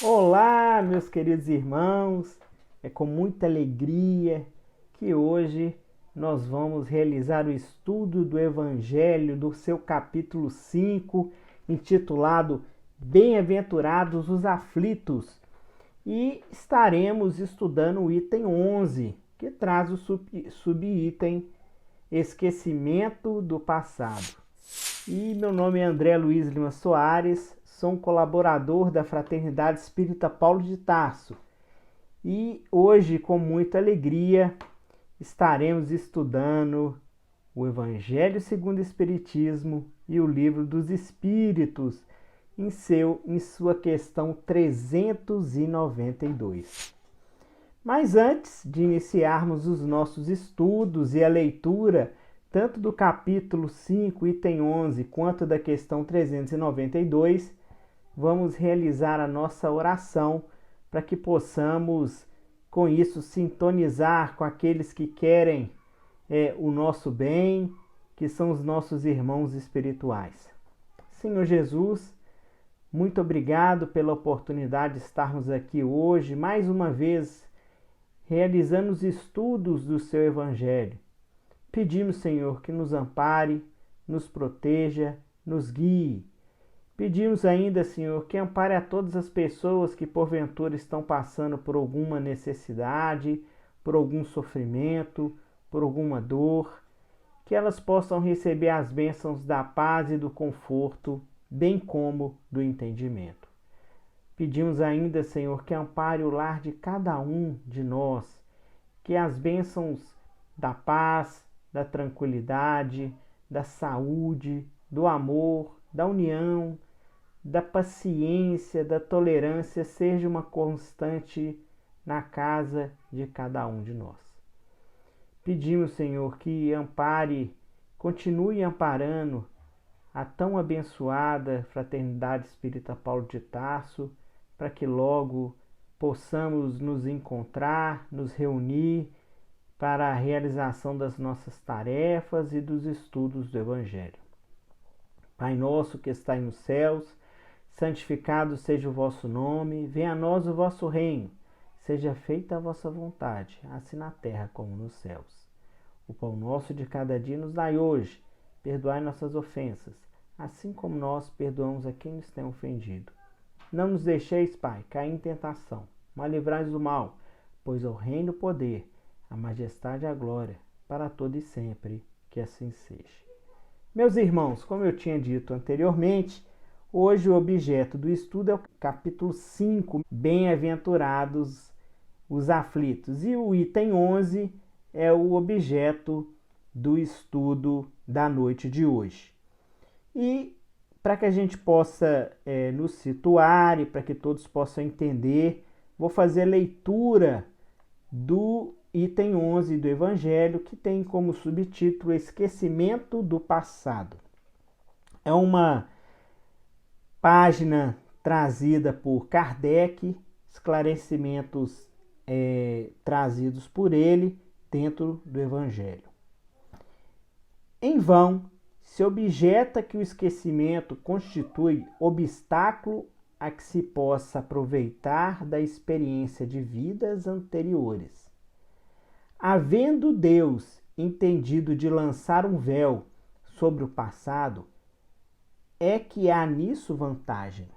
Olá, meus queridos irmãos. É com muita alegria que hoje nós vamos realizar o estudo do Evangelho do seu capítulo 5, intitulado Bem-aventurados os aflitos. E estaremos estudando o item 11, que traz o subitem Esquecimento do Passado. E meu nome é André Luiz Lima Soares, sou um colaborador da Fraternidade Espírita Paulo de Tarso. E hoje, com muita alegria, estaremos estudando o Evangelho segundo o Espiritismo e o Livro dos Espíritos, em sua questão 392. Mas antes de iniciarmos os nossos estudos e a leitura tanto do capítulo 5, item 11, quanto da questão 392, vamos realizar a nossa oração para que possamos, com isso, sintonizar com aqueles que querem o nosso bem, que são os nossos irmãos espirituais. Senhor Jesus, muito obrigado pela oportunidade de estarmos aqui hoje, mais uma vez, realizando os estudos do seu Evangelho. Pedimos, Senhor, que nos ampare, nos proteja, nos guie. Pedimos ainda, Senhor, que ampare a todas as pessoas que porventura estão passando por alguma necessidade, por algum sofrimento, por alguma dor, que elas possam receber as bênçãos da paz e do conforto, bem como do entendimento. Pedimos ainda, Senhor, que ampare o lar de cada um de nós, que as bênçãos da paz, da tranquilidade, da saúde, do amor, da união, da paciência, da tolerância seja uma constante na casa de cada um de nós. Pedimos, Senhor, que ampare, continue amparando a tão abençoada Fraternidade Espírita Paulo de Tarso, para que logo possamos nos encontrar, nos reunir para a realização das nossas tarefas e dos estudos do Evangelho. Pai nosso que estais nos céus, santificado seja o vosso nome, venha a nós o vosso reino, seja feita a vossa vontade, assim na terra como nos céus. O pão nosso de cada dia nos dai hoje, perdoai nossas ofensas, assim como nós perdoamos a quem nos tem ofendido. Não nos deixeis, Pai, cair em tentação, mas livrai-nos do mal, pois é o reino, o poder, a majestade e a glória, para todo e sempre, que assim seja. Meus irmãos, como eu tinha dito anteriormente, hoje o objeto do estudo é o capítulo 5, Bem-aventurados os aflitos, e o item 11 é o objeto do estudo da noite de hoje. E para que a gente possa nos situar e para que todos possam entender, vou fazer a leitura do item 11 do Evangelho, que tem como subtítulo Esquecimento do Passado. É uma página trazida por Kardec, esclarecimentos trazidos por ele dentro do Evangelho. Em vão se objeta que o esquecimento constitui obstáculo a que se possa aproveitar da experiência de vidas anteriores. Havendo Deus entendido de lançar um véu sobre o passado, é que há nisso vantagem.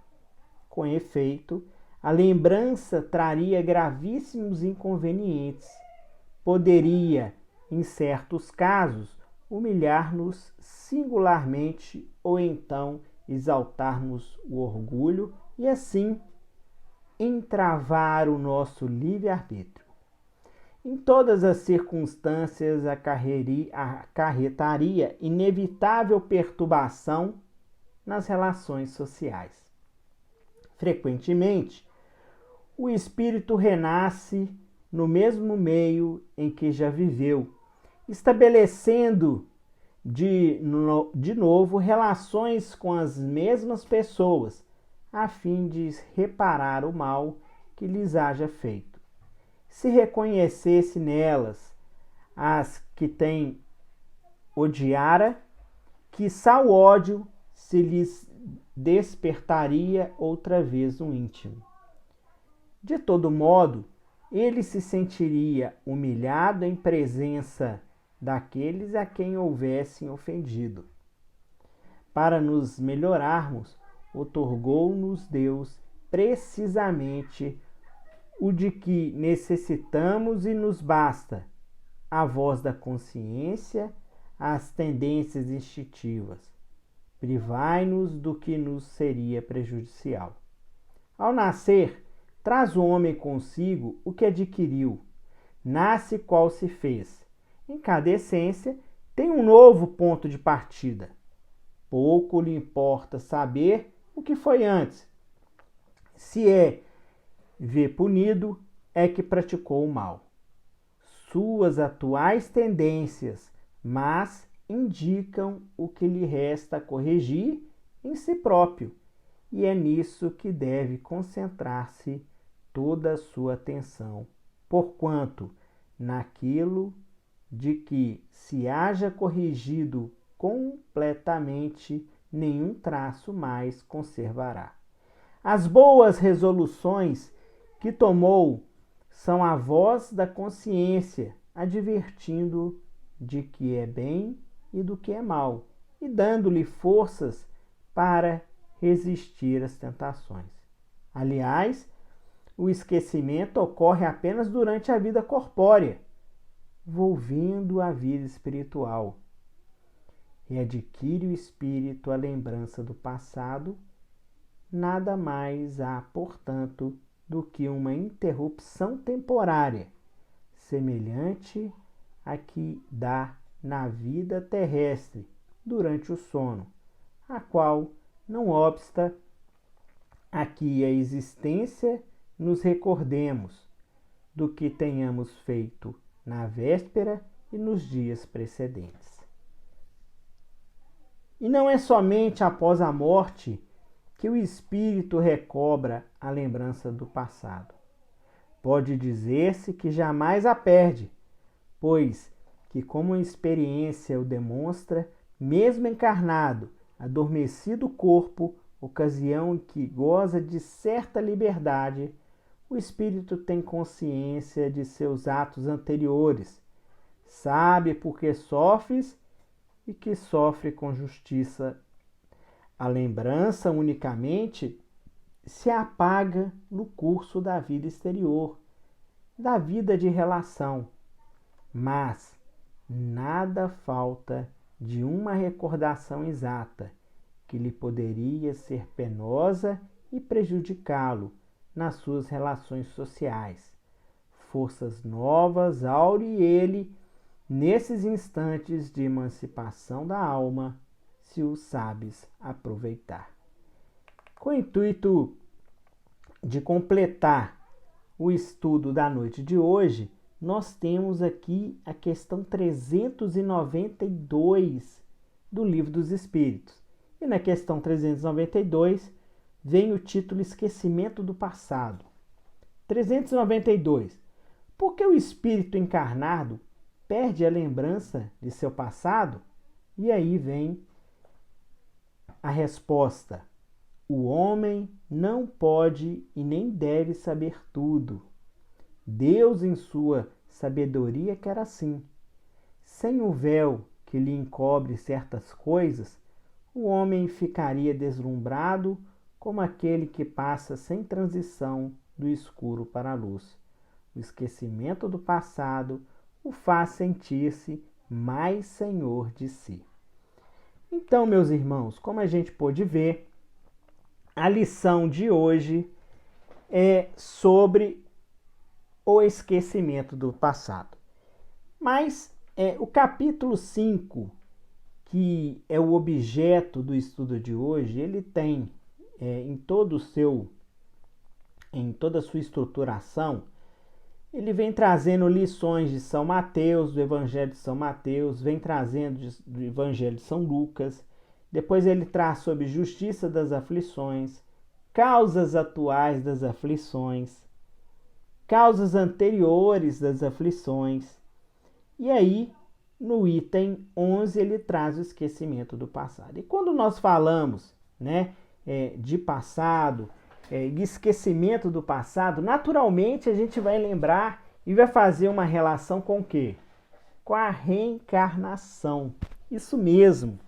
Com efeito, a lembrança traria gravíssimos inconvenientes. Poderia, em certos casos, humilhar-nos singularmente ou então exaltar-nos o orgulho e assim entravar o nosso livre-arbítrio. Em todas as circunstâncias acarretaria inevitável perturbação nas relações sociais. Frequentemente, o espírito renasce no mesmo meio em que já viveu, estabelecendo de novo relações com as mesmas pessoas, a fim de reparar o mal que lhes haja feito. Se reconhecesse nelas as que tem odiara, quiçá o ódio se lhes despertaria outra vez no íntimo. De todo modo, ele se sentiria humilhado em presença daqueles a quem houvessem ofendido. Para nos melhorarmos, outorgou-nos Deus precisamente o de que necessitamos e nos basta: a voz da consciência, as tendências instintivas. Privai-nos do que nos seria prejudicial. Ao nascer, traz o homem consigo o que adquiriu. Nasce qual se fez. Em cada essência, tem um novo ponto de partida. Pouco lhe importa saber o que foi antes. Se é ver punido, é que praticou o mal. Suas atuais tendências, mas indicam o que lhe resta corrigir em si próprio, e é nisso que deve concentrar-se toda a sua atenção, porquanto naquilo de que se haja corrigido completamente, nenhum traço mais conservará. As boas resoluções que tomou são a voz da consciência, advertindo de que é bem e do que é mal, e dando-lhe forças para resistir às tentações. Aliás, o esquecimento ocorre apenas durante a vida corpórea, volvendo a vida espiritual. E adquire o espírito a lembrança do passado, nada mais há, portanto, do que uma interrupção temporária, semelhante à que dá na vida terrestre durante o sono, a qual não obsta a que a existência nos recordemos do que tenhamos feito na véspera e nos dias precedentes. E não é somente após a morte que o espírito recobra a lembrança do passado. Pode dizer-se que jamais a perde, pois que, como a experiência o demonstra, mesmo encarnado, adormecido o corpo, ocasião em que goza de certa liberdade, o espírito tem consciência de seus atos anteriores, sabe por que sofres e que sofre com justiça. A lembrança unicamente se apaga no curso da vida exterior, da vida de relação, mas nada falta de uma recordação exata que lhe poderia ser penosa e prejudicá-lo nas suas relações sociais. Forças novas aure ele nesses instantes de emancipação da alma, se o sabes aproveitar. Com o intuito de completar o estudo da noite de hoje, nós temos aqui a questão 392 do Livro dos Espíritos. E na questão 392 vem o título Esquecimento do Passado. 392. Por que o espírito encarnado perde a lembrança de seu passado? E aí vem a resposta: o homem não pode e nem deve saber tudo. Deus, em sua sabedoria, quer assim. Sem o véu que lhe encobre certas coisas, o homem ficaria deslumbrado como aquele que passa sem transição do escuro para a luz. O esquecimento do passado o faz sentir-se mais senhor de si. Então, meus irmãos, como a gente pôde ver, a lição de hoje é sobre o esquecimento do passado. Mas o capítulo 5, que é o objeto do estudo de hoje, ele tem em toda a sua estruturação, ele vem trazendo lições de São Mateus, do Evangelho de São Mateus, vem trazendo do Evangelho de São Lucas, depois ele traz sobre justiça das aflições, causas atuais das aflições, causas anteriores das aflições, e aí no item 11 ele traz o esquecimento do passado. E quando nós falamos de passado, esquecimento do passado, naturalmente a gente vai lembrar e vai fazer uma relação com o quê? Com a reencarnação. Isso mesmo.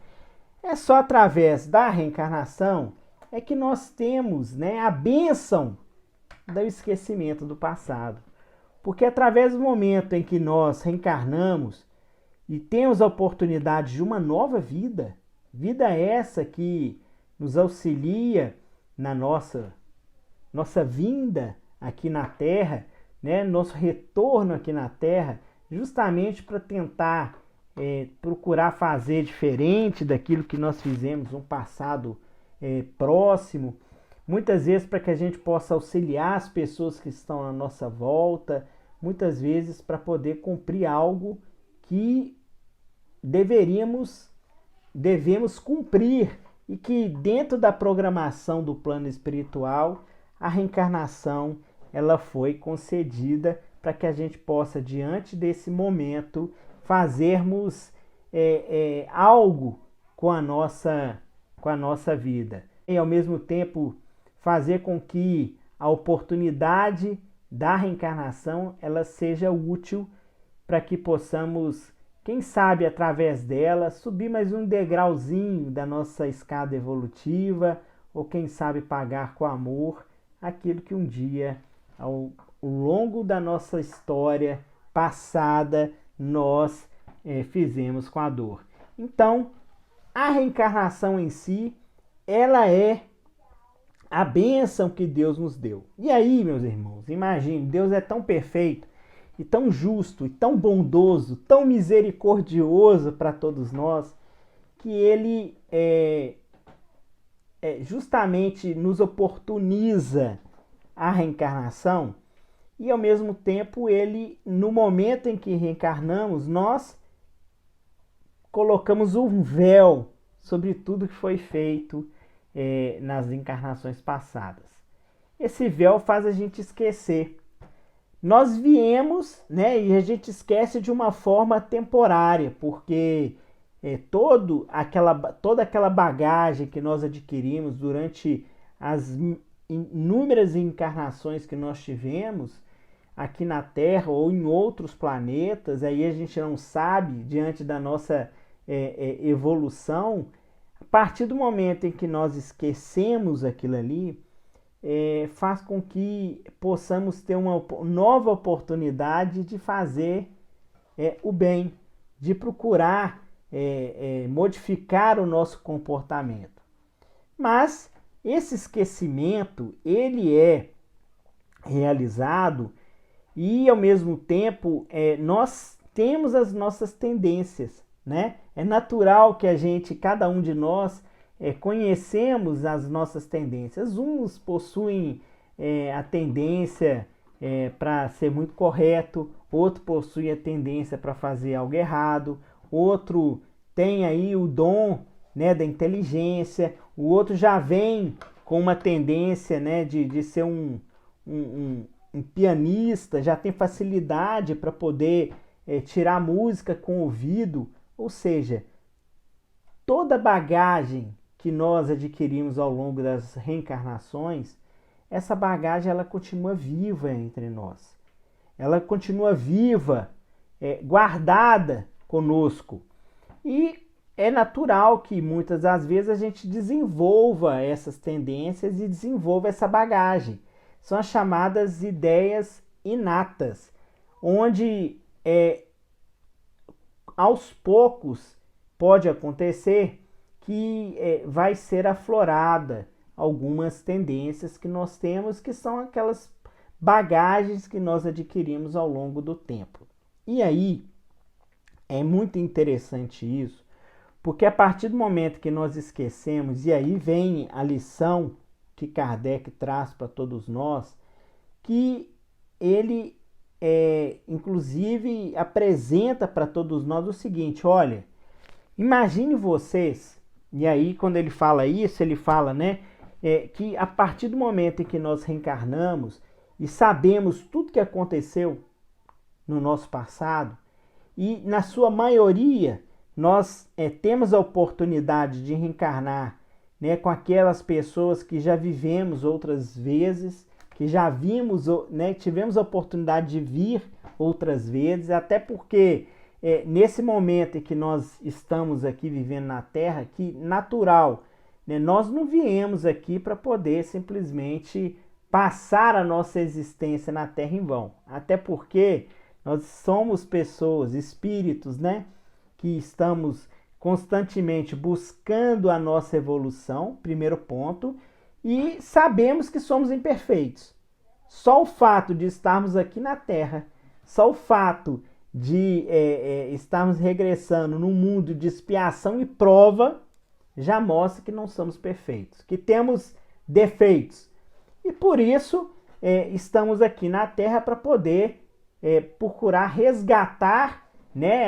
É só através da reencarnação é que nós temos, né, a bênção do esquecimento do passado. Porque através do momento em que nós reencarnamos e temos a oportunidade de uma nova vida, vida essa que nos auxilia na nossa vinda aqui na Terra, né, nosso retorno aqui na Terra, justamente para tentar procurar fazer diferente daquilo que nós fizemos no passado próximo, muitas vezes para que a gente possa auxiliar as pessoas que estão à nossa volta, muitas vezes para poder cumprir algo que devemos cumprir e que dentro da programação do plano espiritual, a reencarnação ela foi concedida para que a gente possa, diante desse momento, fazermos algo com a nossa vida. E ao mesmo tempo fazer com que a oportunidade da reencarnação ela seja útil para que possamos, quem sabe através dela, subir mais um degrauzinho da nossa escada evolutiva, ou quem sabe pagar com amor aquilo que um dia, ao longo da nossa história passada, nós fizemos com a dor. Então, a reencarnação em si, ela é a bênção que Deus nos deu. E aí, meus irmãos, imagine, Deus é tão perfeito, e tão justo, e tão bondoso, tão misericordioso para todos nós, que Ele justamente nos oportuniza a reencarnação, e ao mesmo tempo Ele, no momento em que reencarnamos, nós colocamos um véu sobre tudo que foi feito nas encarnações passadas. Esse véu faz a gente esquecer. Nós viemos, né, e a gente esquece de uma forma temporária, porque toda aquela bagagem que nós adquirimos durante as inúmeras encarnações que nós tivemos aqui na Terra ou em outros planetas, aí a gente não sabe, diante da nossa evolução, a partir do momento em que nós esquecemos aquilo ali, faz com que possamos ter uma nova oportunidade de fazer o bem, de procurar modificar o nosso comportamento. Mas esse esquecimento, ele é realizado e, ao mesmo tempo, nós temos as nossas tendências, né? É natural que cada um de nós, conhecemos as nossas tendências. Uns possuem a tendência para ser muito correto, outro possui a tendência para fazer algo errado, outro tem aí o dom, né, da inteligência, o outro já vem com uma tendência, né, de ser um pianista, já tem facilidade para poder tirar música com o ouvido, ou seja, toda bagagem que nós adquirimos ao longo das reencarnações, essa bagagem ela continua viva entre nós. Ela continua viva, guardada conosco. E é natural que muitas das vezes a gente desenvolva essas tendências e desenvolva essa bagagem. São as chamadas ideias inatas, onde aos poucos pode acontecer que vai ser aflorada algumas tendências que nós temos, que são aquelas bagagens que nós adquirimos ao longo do tempo. E aí, é muito interessante isso, porque a partir do momento que nós esquecemos, e aí vem a lição que Kardec traz para todos nós, que ele, inclusive, apresenta para todos nós o seguinte: olha, imagine vocês, e aí quando ele fala isso, ele fala, né, que a partir do momento em que nós reencarnamos e sabemos tudo que aconteceu no nosso passado, e na sua maioria nós temos a oportunidade de reencarnar né, com aquelas pessoas que já vivemos outras vezes, que já vimos, né, tivemos a oportunidade de vir outras vezes, até porque nesse momento em que nós estamos aqui vivendo na Terra, que natural, né, nós não viemos aqui para poder simplesmente passar a nossa existência na Terra em vão, até porque nós somos pessoas, espíritos, né, que estamos constantemente buscando a nossa evolução, primeiro ponto, e sabemos que somos imperfeitos. Só o fato de estarmos aqui na Terra, só o fato de estarmos regressando num mundo de expiação e prova, já mostra que não somos perfeitos, que temos defeitos. E por isso estamos aqui na Terra para poder procurar resgatar, né,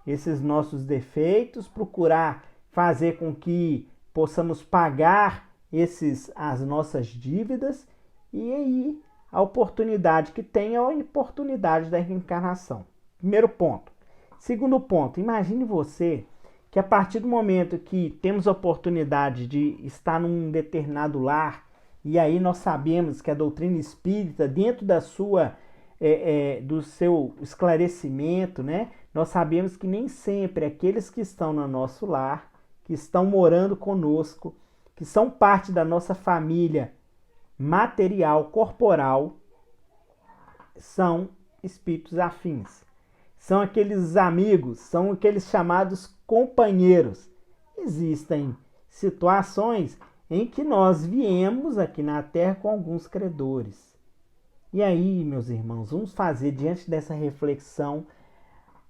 esses nossos defeitos, procurar fazer com que possamos pagar as nossas dívidas, e aí a oportunidade que tem é a oportunidade da reencarnação. Primeiro ponto. Segundo ponto, imagine você que a partir do momento que temos a oportunidade de estar num determinado lar, e aí nós sabemos que a doutrina espírita, dentro do seu esclarecimento, né, nós sabemos que nem sempre aqueles que estão no nosso lar, que estão morando conosco, que são parte da nossa família material, corporal, são espíritos afins. São aqueles amigos, são aqueles chamados companheiros. Existem situações em que nós viemos aqui na Terra com alguns credores. E aí, meus irmãos, vamos fazer diante dessa reflexão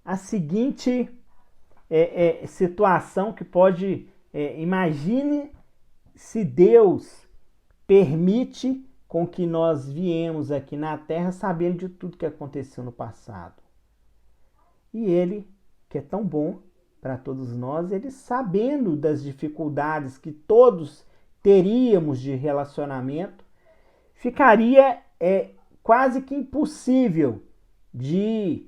a seguinte situação que pode... imagine se Deus permite com que nós viemos aqui na Terra sabendo de tudo que aconteceu no passado. E Ele, que é tão bom para todos nós, Ele sabendo das dificuldades que todos teríamos de relacionamento, ficaria quase que impossível de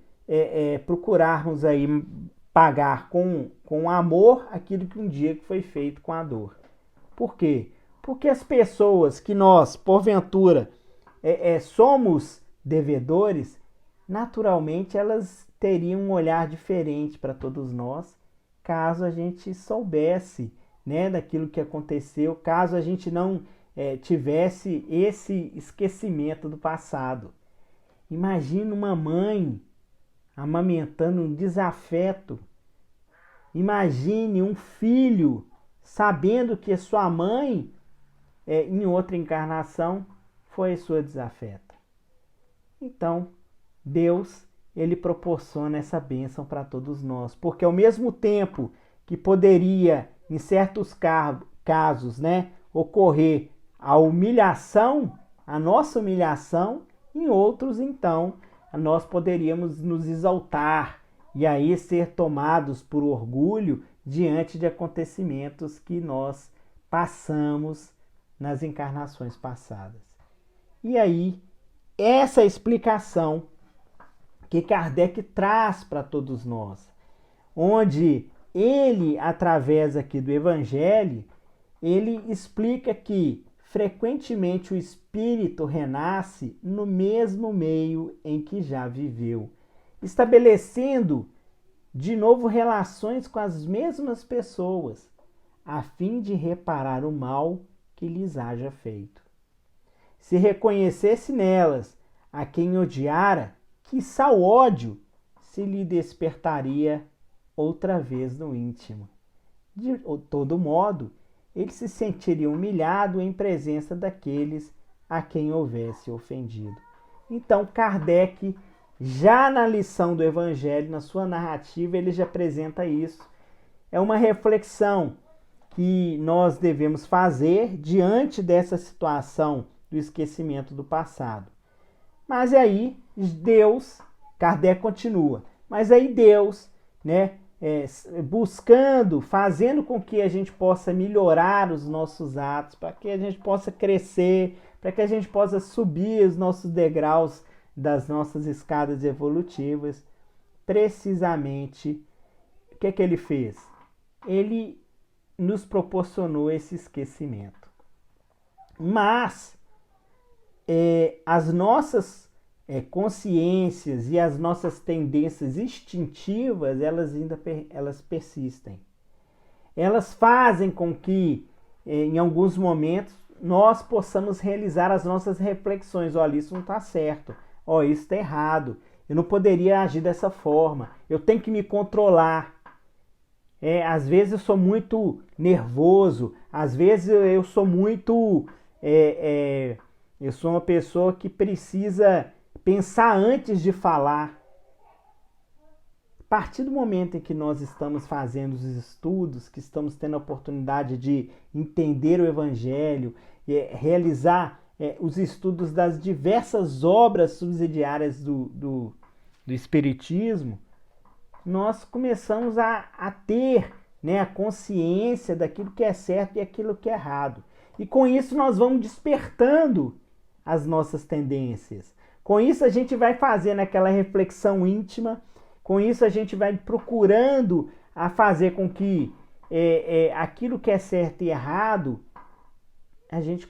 procurarmos aí pagar com amor aquilo que um dia foi feito com a dor. Por quê? Porque as pessoas que nós, porventura, somos devedores, naturalmente elas teriam um olhar diferente para todos nós, caso a gente soubesse, né, daquilo que aconteceu, caso a gente não tivesse esse esquecimento do passado. Imagina uma mãe amamentando um desafeto. Imagine um filho sabendo que sua mãe, em outra encarnação, foi sua desafeta. Então, Deus, Ele proporciona essa bênção para todos nós. Porque ao mesmo tempo que poderia, em certos casos, né, ocorrer a humilhação, a nossa humilhação, em outros, então, nós poderíamos nos exaltar e aí ser tomados por orgulho diante de acontecimentos que nós passamos nas encarnações passadas. E aí, essa explicação que Kardec traz para todos nós, onde ele, através aqui do Evangelho, ele explica que frequentemente o espírito renasce no mesmo meio em que já viveu, estabelecendo de novo relações com as mesmas pessoas, a fim de reparar o mal que lhes haja feito. Se reconhecesse nelas a quem odiara, quiçá o ódio se lhe despertaria outra vez no íntimo. De todo modo, ele se sentiria humilhado em presença daqueles a quem houvesse ofendido. Então, Kardec, já na lição do Evangelho, na sua narrativa, ele já apresenta isso. É uma reflexão que nós devemos fazer diante dessa situação do esquecimento do passado. Mas aí, Deus, Kardec continua, mas aí Deus, né, buscando, fazendo com que a gente possa melhorar os nossos atos, para que a gente possa crescer, para que a gente possa subir os nossos degraus das nossas escadas evolutivas. Precisamente, o que ele fez? Ele nos proporcionou esse esquecimento. Mas as nossas consciências e as nossas tendências instintivas, elas persistem. Elas fazem com que, em alguns momentos, nós possamos realizar as nossas reflexões. Olha, isso não está certo. Olha, isso está errado. Eu não poderia agir dessa forma. Eu tenho que me controlar. Às vezes eu sou muito nervoso. Às vezes eu sou muito... eu sou uma pessoa que precisa pensar antes de falar. A partir do momento em que nós estamos fazendo os estudos, que estamos tendo a oportunidade de entender o Evangelho, realizar os estudos das diversas obras subsidiárias do Espiritismo, nós começamos a ter, né, a consciência daquilo que é certo e aquilo que é errado. E com isso nós vamos despertando as nossas tendências. Com isso a gente vai fazendo aquela reflexão íntima. Com isso a gente vai procurando a fazer com que aquilo que é certo e errado, a gente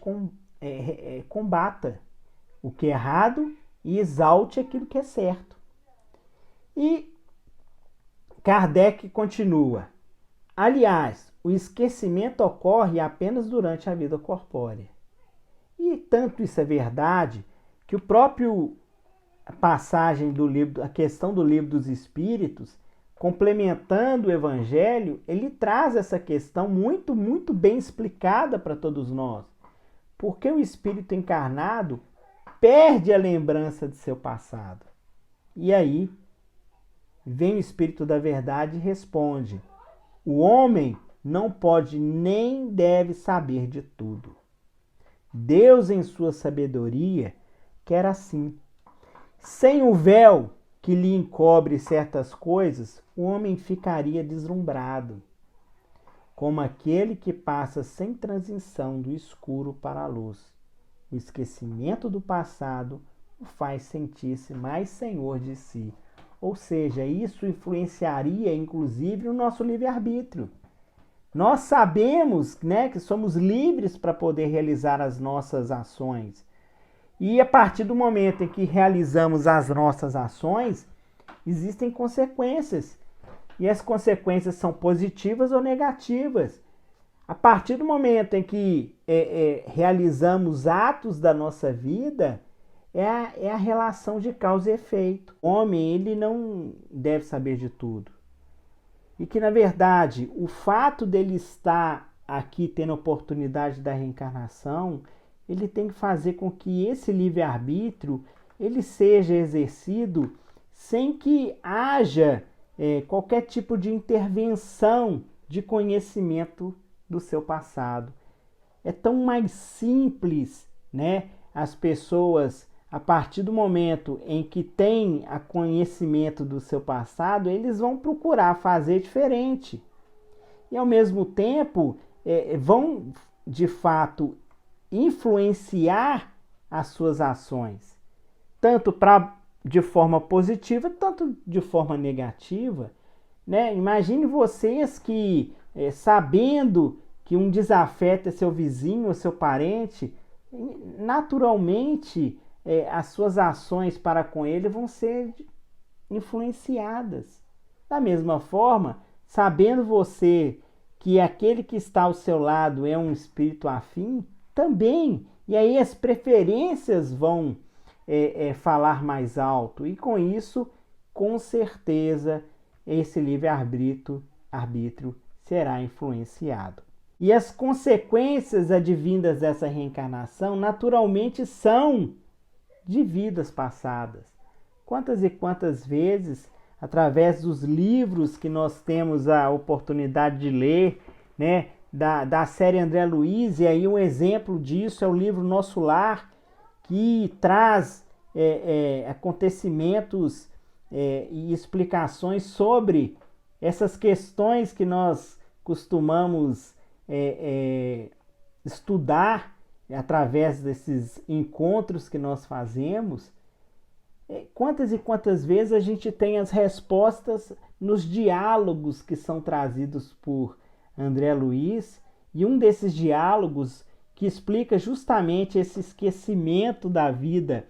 combata o que é errado e exalte aquilo que é certo. E Kardec continua: aliás, o esquecimento ocorre apenas durante a vida corpórea. E tanto isso é verdade que o próprio passagem do livro, a questão do Livro dos Espíritos, complementando o Evangelho, ele traz essa questão muito, muito bem explicada para todos nós. Porque o espírito encarnado perde a lembrança de seu passado. E aí vem o Espírito da Verdade e responde: o homem não pode nem deve saber de tudo. Deus, em sua sabedoria, quer assim. Sem o véu que lhe encobre certas coisas, o homem ficaria deslumbrado, como aquele que passa sem transição do escuro para a luz. O esquecimento do passado o faz sentir-se mais senhor de si. Ou seja, isso influenciaria, inclusive, o nosso livre-arbítrio. Nós sabemos, né, que somos livres para poder realizar as nossas ações. E a partir do momento em que realizamos as nossas ações, existem consequências. E as consequências são positivas ou negativas. A partir do momento em que realizamos atos da nossa vida, é a relação de causa e efeito. O homem, ele não deve saber de tudo. E que, na verdade, o fato dele estar aqui tendo a oportunidade da reencarnação, ele tem que fazer com que esse livre-arbítrio ele seja exercido sem que haja qualquer tipo de intervenção de conhecimento do seu passado. É tão mais simples, né? As pessoas, a partir do momento em que têm a conhecimento do seu passado, eles vão procurar fazer diferente. E, ao mesmo tempo, vão, de fato, influenciar as suas ações, tanto de forma positiva, tanto de forma negativa, né? Imagine vocês que, sabendo que um desafeto é seu vizinho ou seu parente, naturalmente as suas ações para com ele vão ser influenciadas. Da mesma forma, sabendo você que aquele que está ao seu lado é um espírito afim, também, e aí as preferências vão falar mais alto, e com isso, com certeza, esse livre-arbítrio será influenciado. E as consequências advindas dessa reencarnação, naturalmente, são de vidas passadas. Quantas e quantas vezes, através dos livros que nós temos a oportunidade de ler, né, da série André Luiz, e aí um exemplo disso é o livro Nosso Lar, que traz acontecimentos e explicações sobre essas questões que nós costumamos estudar através desses encontros que nós fazemos. Quantas e quantas vezes a gente tem as respostas nos diálogos que são trazidos por André Luiz, e um desses diálogos que explica justamente esse esquecimento da vida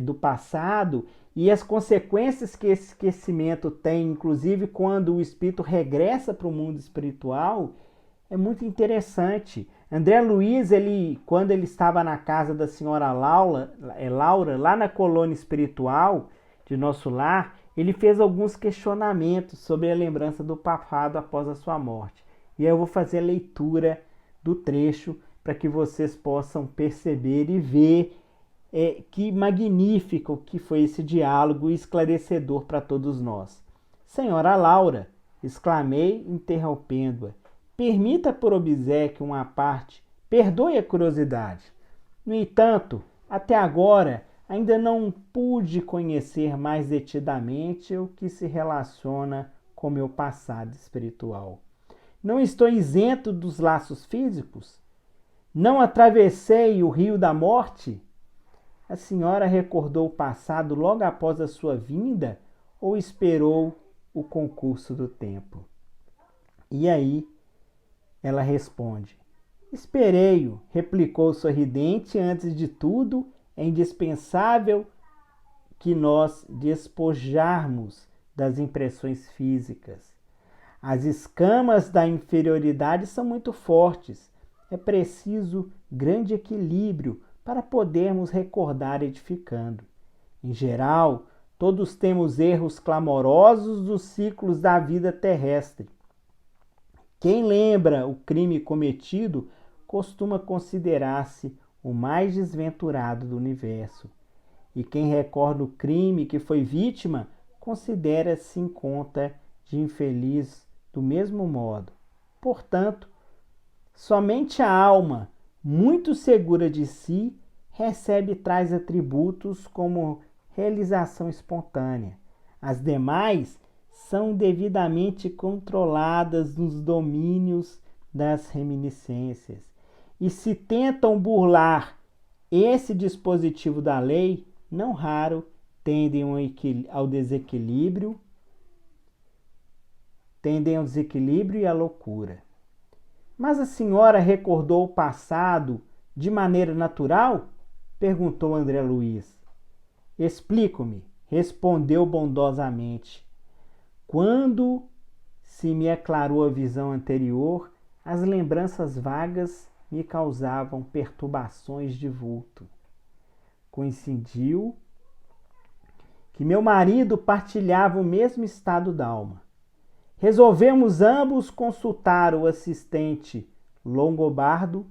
do passado e as consequências que esse esquecimento tem, inclusive quando o espírito regressa para o mundo espiritual, é muito interessante. André Luiz, quando ele estava na casa da senhora Laura, lá na colônia espiritual de Nosso Lar, ele fez alguns questionamentos sobre a lembrança do papado após a sua morte. E aí eu vou fazer a leitura do trecho para que vocês possam perceber e ver que magnífico que foi esse diálogo esclarecedor para todos nós. Senhora Laura, exclamei, interrompendo-a, permita por obséquio uma parte, perdoe a curiosidade. No entanto, até agora, ainda não pude conhecer mais detidamente o que se relaciona com meu passado espiritual. Não estou isento dos laços físicos? Não atravessei o rio da morte? A senhora recordou o passado logo após a sua vinda ou esperou o concurso do tempo? E aí ela responde: esperei-o, replicou sorridente. Antes de tudo, é indispensável que nós despojarmos das impressões físicas. As escamas da inferioridade são muito fortes. É preciso grande equilíbrio para podermos recordar edificando. Em geral, todos temos erros clamorosos dos ciclos da vida terrestre. Quem lembra o crime cometido costuma considerar-se o mais desventurado do universo. E quem recorda o crime que foi vítima considera-se em conta de infeliz do mesmo modo. Portanto, somente a alma, muito segura de si, recebe tais atributos como realização espontânea. As demais são devidamente controladas nos domínios das reminiscências. E se tentam burlar esse dispositivo da lei, não raro tendem ao desequilíbrio e à loucura. Mas a senhora recordou o passado de maneira natural? Perguntou André Luiz. Explico-me, respondeu bondosamente. Quando se me aclarou a visão anterior, as lembranças vagas me causavam perturbações de vulto. Coincidiu que meu marido partilhava o mesmo estado d'alma. Resolvemos ambos consultar o assistente Longobardo.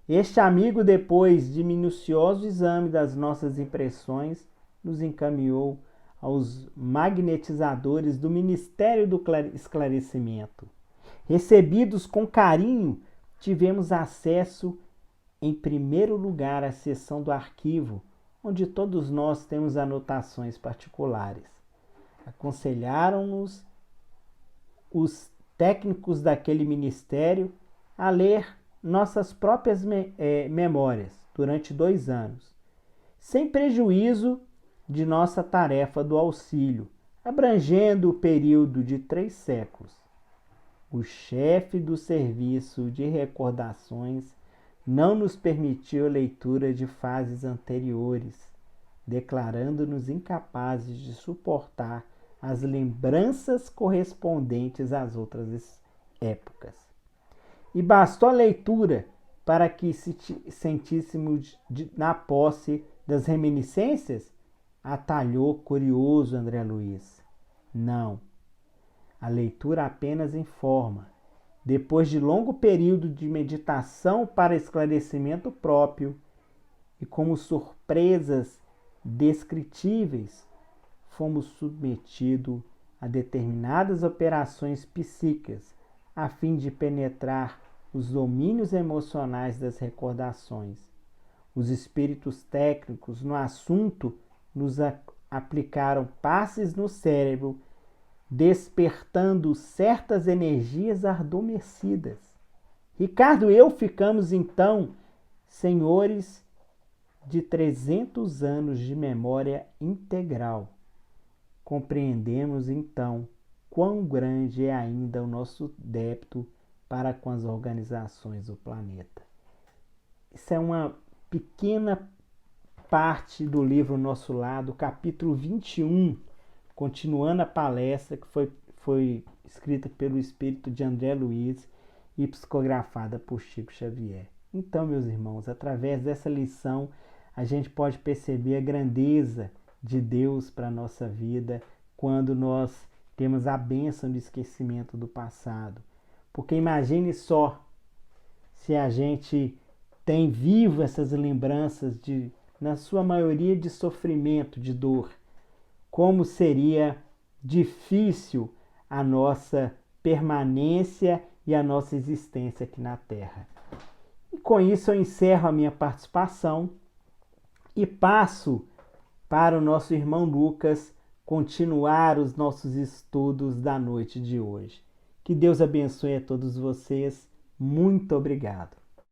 Este amigo, depois de minucioso exame das nossas impressões, nos encaminhou aos magnetizadores do Ministério do Esclarecimento. Recebidos com carinho, tivemos acesso em primeiro lugar à seção do arquivo, onde todos nós temos anotações particulares. Aconselharam-nos os técnicos daquele ministério a ler nossas próprias memórias durante 2 anos, sem prejuízo de nossa tarefa do auxílio, abrangendo o período de 3 séculos. O chefe do serviço de recordações não nos permitiu a leitura de fases anteriores, declarando-nos incapazes de suportar as lembranças correspondentes às outras épocas. E bastou a leitura para que sentíssemos na posse das reminiscências? Atalhou curioso André Luiz. Não. A leitura apenas informa. Depois de longo período de meditação para esclarecimento próprio e como surpresas descritíveis, fomos submetidos a determinadas operações psíquicas a fim de penetrar os domínios emocionais das recordações. Os espíritos técnicos no assunto nos aplicaram passes no cérebro, despertando certas energias adormecidas. Ricardo e eu ficamos então senhores de 300 anos de memória integral. Compreendemos então quão grande é ainda o nosso débito para com as organizações do planeta. Isso é uma pequena parte do livro Nosso Lar, capítulo 21, continuando a palestra que foi escrita pelo espírito de André Luiz e psicografada por Chico Xavier. Então, meus irmãos, através dessa lição, a gente pode perceber a grandeza de Deus para a nossa vida quando nós temos a bênção de esquecimento do passado. Porque imagine só se a gente tem vivo essas lembranças de, na sua maioria, de sofrimento, de dor. Como seria difícil a nossa permanência e a nossa existência aqui na Terra. E com isso eu encerro a minha participação e passo para o nosso irmão Lucas continuar os nossos estudos da noite de hoje. Que Deus abençoe a todos vocês. Muito obrigado.